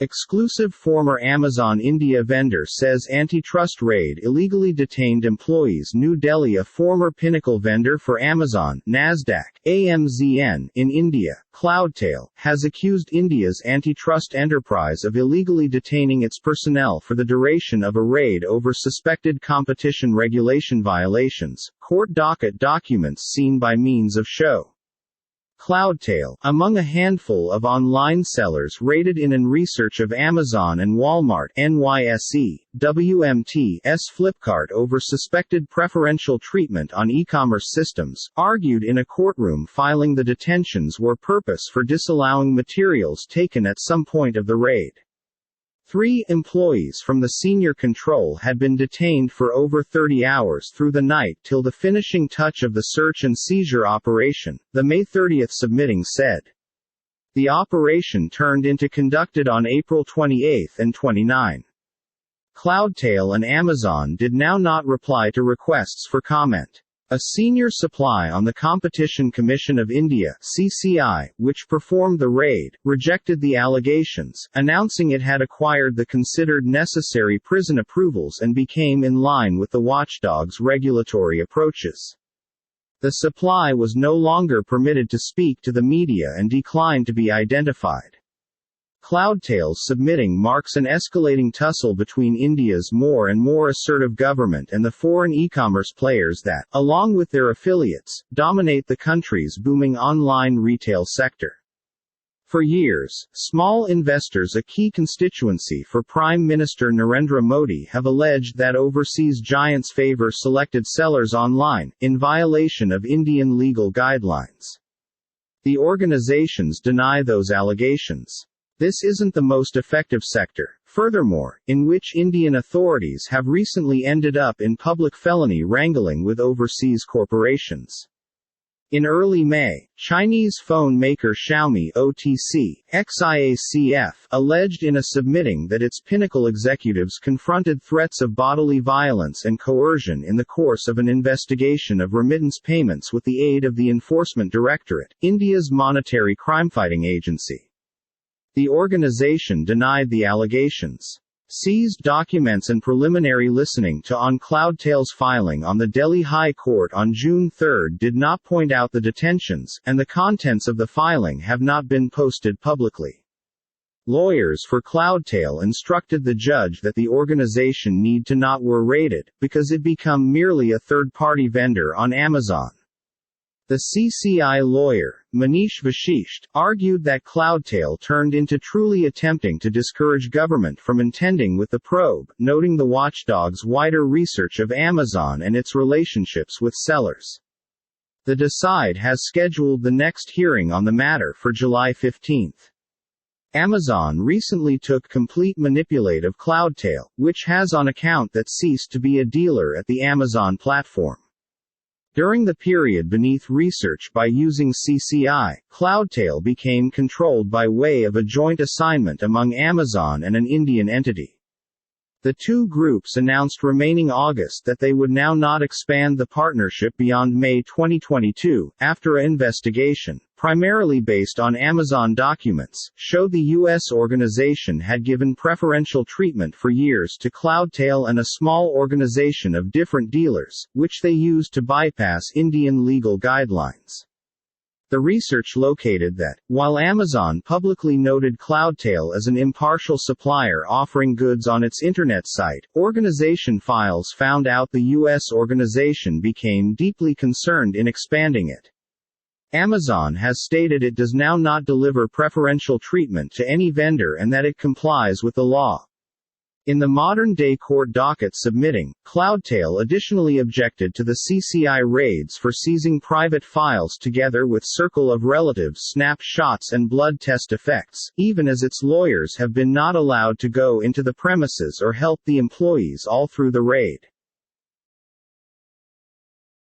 Exclusive former Amazon India vendor says antitrust raid illegally detained employees. New Delhi. A former Pinnacle vendor for Amazon, Nasdaq, AMZN, in India, Cloudtail, has accused India's antitrust enterprise of illegally detaining its personnel for the duration of a raid over suspected competition regulation violations, court docket documents seen by means of show. Cloudtail, among a handful of online sellers raided in an research of Amazon and Walmart NYSE, WMT's Flipkart over suspected preferential treatment on e-commerce systems, argued in a courtroom filing the detentions were purpose for disallowing materials taken at some point of the raid. 3 employees from the senior control had been detained for over 30 hours through the night till the finishing touch of the search and seizure operation, the May 30 submitting said. The operation turned into conducted on April 28 and 29. Cloudtail and Amazon did now not reply to requests for comment. A senior supply on the Competition Commission of India (CCI), which performed the raid, rejected the allegations, announcing it had acquired the considered necessary prison approvals and became in line with the watchdog's regulatory approaches. The supply was no longer permitted to speak to the media and declined to be identified. Cloudtail's submitting marks an escalating tussle between India's more and more assertive government and the foreign e-commerce players that, along with their affiliates, dominate the country's booming online retail sector. For years, small investors, a key constituency for Prime Minister Narendra Modi, have alleged that overseas giants favor selected sellers online, in violation of Indian legal guidelines. The organizations deny those allegations. This isn't the most effective sector, furthermore, in which Indian authorities have recently ended up in public felony wrangling with overseas corporations. In early May, Chinese phone maker Xiaomi OTC, XIACF, alleged in a submitting that its Pinnacle executives confronted threats of bodily violence and coercion in the course of an investigation of remittance payments with the aid of the Enforcement Directorate, India's monetary crime-fighting agency. The organization denied the allegations. Seized documents and preliminary listening to on Cloudtail's filing on the Delhi High Court on June 3 did not point out the detentions, and the contents of the filing have not been posted publicly. Lawyers for Cloudtail instructed the judge that the organization need to not were raided, because it become merely a third-party vendor on Amazon. The CCI lawyer, Manish Vashisht, argued that Cloudtail turned into truly attempting to discourage government from intending with the probe, noting the watchdog's wider research of Amazon and its relationships with sellers. The Decide has scheduled the next hearing on the matter for July 15. Amazon recently took complete manipulate of Cloudtail, which has on account that ceased to be a dealer at the Amazon platform. During the period beneath research by using CCI, Cloudtail became controlled by way of a joint assignment among Amazon and an Indian entity. The two groups announced remaining August that they would now not expand the partnership beyond May 2022, after an investigation, primarily based on Amazon documents, showed the U.S. organization had given preferential treatment for years to Cloudtail and a small organization of different dealers, which they used to bypass Indian legal guidelines. The research located that, while Amazon publicly noted Cloudtail as an impartial supplier offering goods on its internet site, organization files found out the U.S. organization became deeply concerned in expanding it. Amazon has stated it does now not deliver preferential treatment to any vendor and that it complies with the law. In the modern-day court docket submitting, Cloudtail additionally objected to the CCI raids for seizing private files together with circle of relatives snapshots and blood test effects, even as its lawyers have been not allowed to go into the premises or help the employees all through the raid.